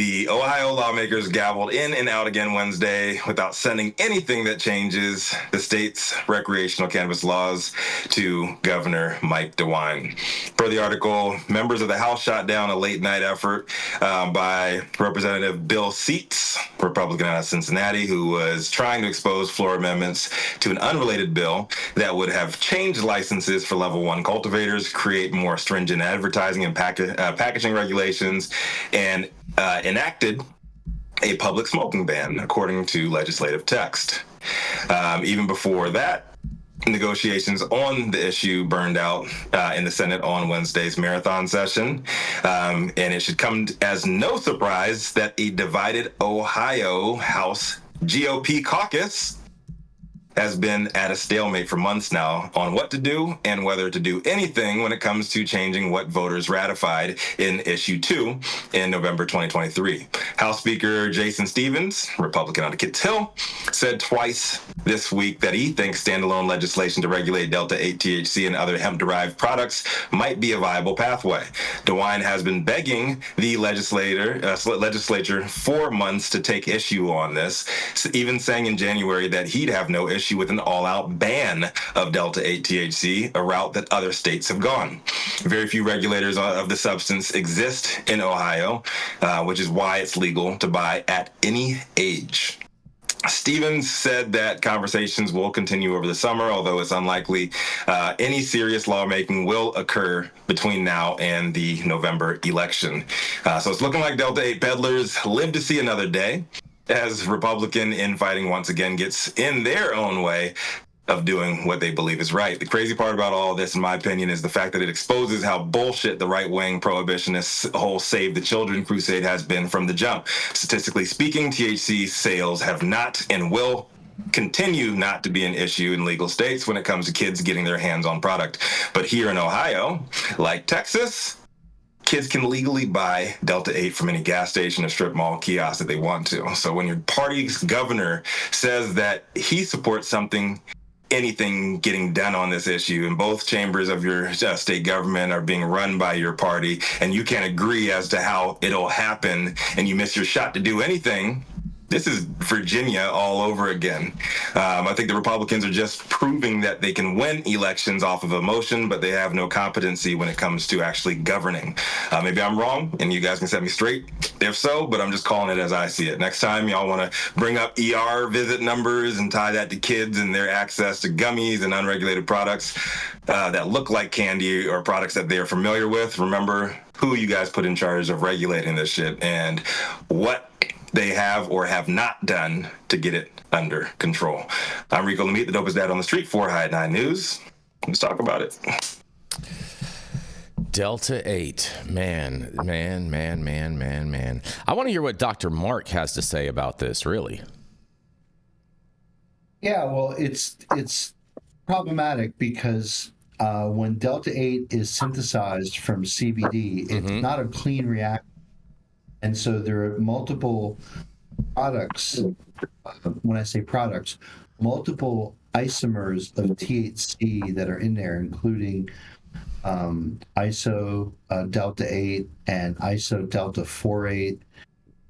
The Ohio lawmakers gavelled in and out again Wednesday without sending anything that changes the state's recreational cannabis laws to Governor Mike DeWine. Per the article, members of the House shot down a late-night effort by Representative Bill Seats, Republican out of Cincinnati, who was trying to expose floor amendments to an unrelated bill that would have changed licenses for level 1 cultivators, create more stringent advertising and packaging regulations, and enacted a public smoking ban, according to legislative text. Even before that, negotiations on the issue burned out in the Senate on Wednesday's marathon session. And it should come as no surprise that a divided Ohio House GOP caucus has been at a stalemate for months now on what to do and whether to do anything when it comes to changing what voters ratified in Issue 2 in November 2023. House Speaker Jason Stephens, Republican out of Kitts Hill, said twice this week that he thinks standalone legislation to regulate Delta-8 THC and other hemp-derived products might be a viable pathway. DeWine has been begging the legislature for months to take issue on this, even saying in January that he'd have no issue with an all-out ban of Delta-8 THC, a route that other states have gone. Very few regulators of the substance exist in Ohio, which is why it's legal to buy at any age. Stevens said that conversations will continue over the summer, although it's unlikely any serious lawmaking will occur between now and the November election. So it's looking like Delta-8 peddlers live to see another day, as Republican infighting once again gets in their own way of doing what they believe is right. The crazy part about all this, in my opinion, is the fact that it exposes how bullshit the right-wing prohibitionist whole Save the Children crusade has been from the jump. Statistically speaking, THC sales have not and will continue not to be an issue in legal states when it comes to kids getting their hands on product. But here in Ohio, like Texas, kids can legally buy Delta-8 from any gas station or strip mall kiosk that they want to. So when your party's governor says that he supports anything getting done on this issue, and both chambers of your state government are being run by your party, and you can't agree as to how it'll happen, and you miss your shot to do anything, this is Virginia all over again. I think the Republicans are just proving that they can win elections off of emotion, but they have no competency when it comes to actually governing. Maybe I'm wrong, and you guys can set me straight if so, but I'm just calling it as I see it. Next time y'all want to bring up ER visit numbers and tie that to kids and their access to gummies and unregulated products that look like candy or products that they are familiar with, remember who you guys put in charge of regulating this shit and what they have or have not done to get it under control. I'm Rico Lamitte, the dopest dad on the street for High 9 News. Let's talk about it. Delta-8, man. I want to hear what Dr. Mark has to say about this, really. Yeah, well, it's problematic because when Delta-8 is synthesized from CBD, it's not a clean reaction. And so there are multiple products, when I say products, multiple isomers of THC that are in there, including iso Delta-8 and iso Delta-4-8.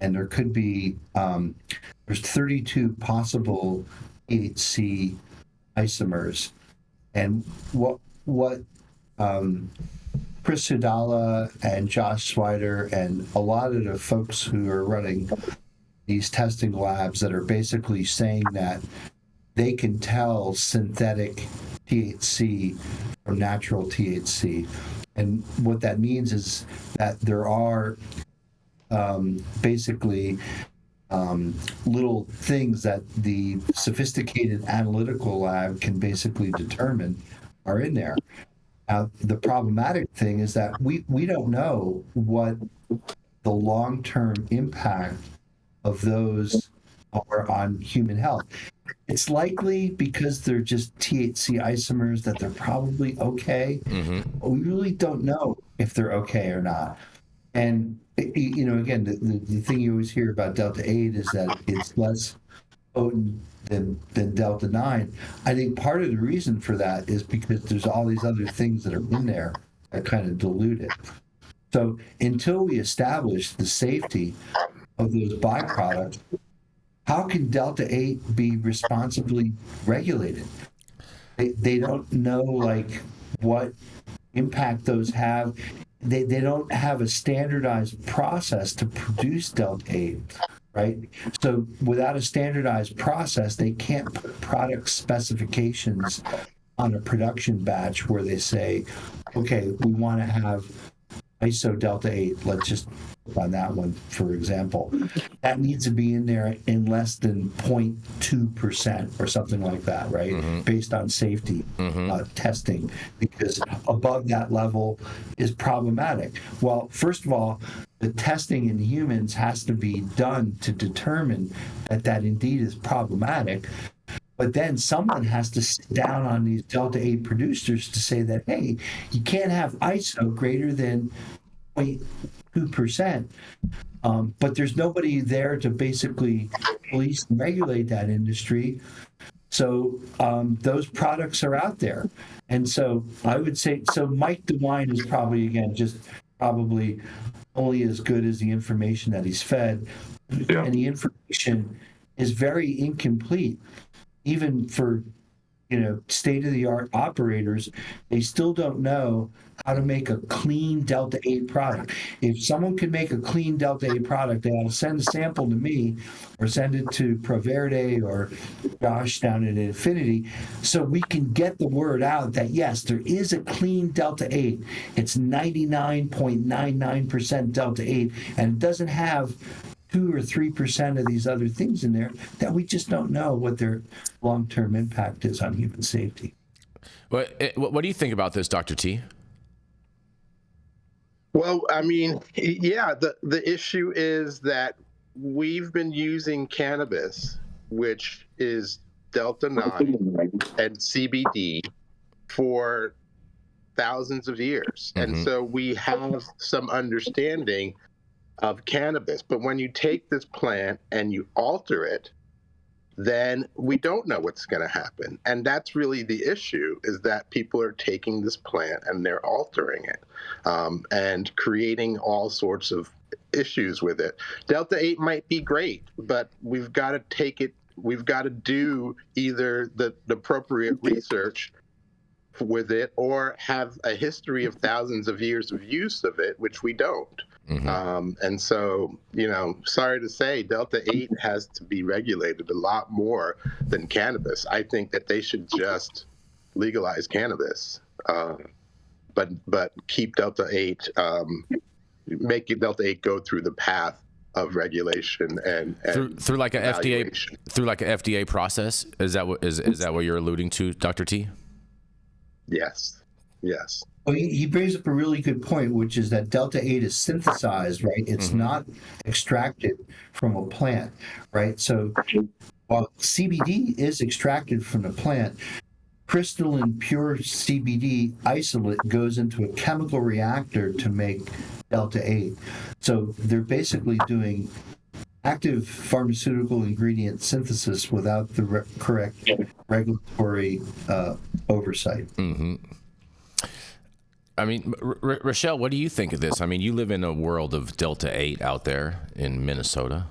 And there could be, there's 32 possible THC isomers. And what Chris Hudala and Josh Swider and a lot of the folks who are running these testing labs that are basically saying that they can tell synthetic THC from natural THC. And what that means is that there are basically little things that the sophisticated analytical lab can basically determine are in there. The problematic thing is that we don't know what the long-term impact of those are on human health. It's likely because they're just THC isomers that they're probably okay. But we really don't know if they're okay or not. And, you know, again, the thing you always hear about Delta-8 is that it's less potent than Delta-9. I think part of the reason for that is because there's all these other things that are in there that kind of dilute it. So until we establish the safety of those byproducts, how can Delta-8 be responsibly regulated? They don't know like what impact those have. They don't have a standardized process to produce Delta-8, right? So without a standardized process, they can't put product specifications on a production batch where they say, okay, we want to have ISO Delta-8. Let's just on that one, for example. That needs to be in there in less than 0.2% or something like that, right? Based on safety testing, because above that level is problematic. Well, first of all, the testing in humans has to be done to determine that that indeed is problematic. But then someone has to sit down on these Delta-8 producers to say that, hey, you can't have ISO greater than 0.2%. But there's nobody there to basically police and regulate that industry. So those products are out there. And so I would say, so Mike DeWine is probably, again, just probably only as good as the information that he's fed. Yeah. And the information is very incomplete. Even for, state-of-the-art operators, they still don't know how to make a clean Delta-8 product. If someone can make a clean Delta-8 product, they ought to send a sample to me or send it to Proverde or Josh down at Infinity so we can get the word out that, yes, there is a clean Delta-8. It's 99.99% Delta-8, and it doesn't have 2 or 3% of these other things in there that we just don't know what their long-term impact is on human safety. What do you think about this, Dr. T? Well, I mean, yeah, the issue is that we've been using cannabis, which is Delta-9 and CBD, for thousands of years. And so we have some understanding of cannabis. But when you take this plant and you alter it, then we don't know what's going to happen. And that's really the issue, is that people are taking this plant and they're altering it and creating all sorts of issues with it. Delta-8 might be great, but we've got to take it, we've got to do either the appropriate research with it or have a history of thousands of years of use of it, which we don't. And so, sorry to say, Delta-8 has to be regulated a lot more than cannabis. I think that they should just legalize cannabis, but keep Delta-8, make Delta-8 go through the path of regulation and through like a FDA process. Is that what you're alluding to, Dr. T? Yes. Well, he brings up a really good point, which is that Delta-8 is synthesized, right? It's not extracted from a plant, right? So while CBD is extracted from the plant, crystalline pure CBD isolate goes into a chemical reactor to make Delta-8. So they're basically doing active pharmaceutical ingredient synthesis without the correct regulatory oversight. I mean, Rachelle, what do you think of this? I mean, you live in a world of Delta-8 out there in Minnesota.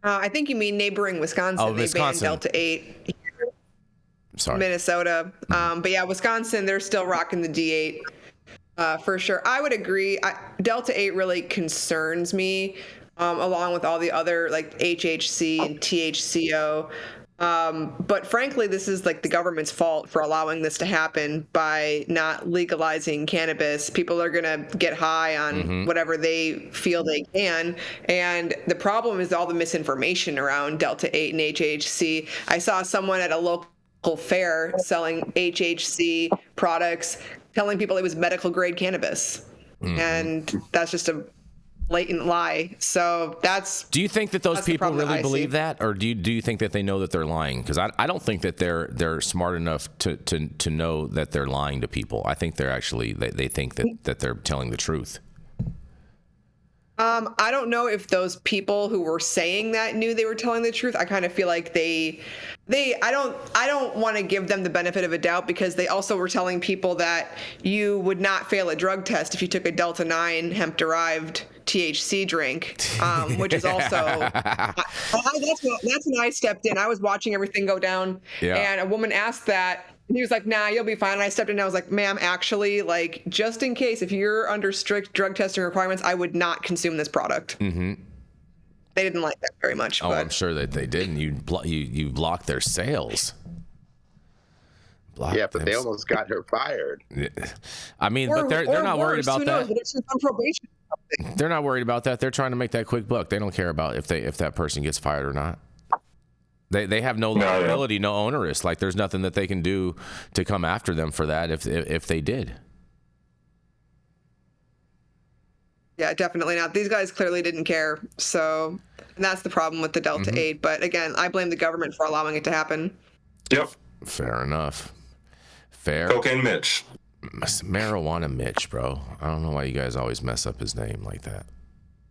I think you mean neighboring Wisconsin. Oh, Wisconsin. They banned Delta-8. Sorry. Minnesota. But yeah, Wisconsin, they're still rocking the D8 for sure. I would agree. Delta-8 really concerns me, along with all the other like HHC and THCO. But frankly, this is like the government's fault for allowing this to happen by not legalizing cannabis. People are going to get high on whatever they feel they can. And the problem is all the misinformation around Delta-8 and HHC. I saw someone at a local fair selling HHC products, telling people it was medical grade cannabis. And that's just a blatant lie. So do you think that those people really believe that, or do you think that they know that they're lying? Because I don't think that they're smart enough to know that they're lying to people. I think they're actually they think that they're telling the truth. I don't know if those people who were saying that knew they were telling the truth. I kind of feel like I don't want to give them the benefit of a doubt, because they also were telling people that you would not fail a drug test if you took a Delta-8 hemp-derived THC drink, which is also that's when I stepped in. I was watching everything go down, and a woman asked that. And he was like, nah, you'll be fine. And I stepped in and I was like, ma'am, actually, like, just in case, if you're under strict drug testing requirements, I would not consume this product. Mm-hmm. They didn't like that very much. Oh, but I'm sure that they didn't. You blocked their sales. But they almost got her fired. I mean, but they're not worried about that. But it's just on probation. They're not worried about that. They're trying to make that quick buck. They don't care about if that person gets fired or not. They have no liability, no onerous. Like, there's nothing that they can do to come after them for that if they did. Yeah, definitely not. These guys clearly didn't care. So, and that's the problem with the Delta-8. Mm-hmm. But again, I blame the government for allowing it to happen. Yep. Fair enough. Cocaine Mitch. Marijuana Mitch, bro. I don't know why you guys always mess up his name like that.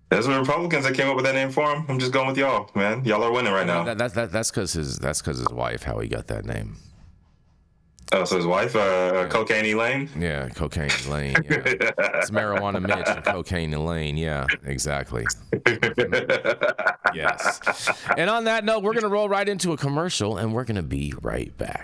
That's the Republicans that came up with that name for him. I'm just going with y'all, man. Y'all are winning right now. That's because his wife, how he got that name. Oh, so his wife, Cocaine Elaine? Yeah, Cocaine Elaine. Yeah. It's Marijuana Mitch and Cocaine Elaine. Yeah, exactly. Yes. And on that note, we're going to roll right into a commercial, and we're going to be right back.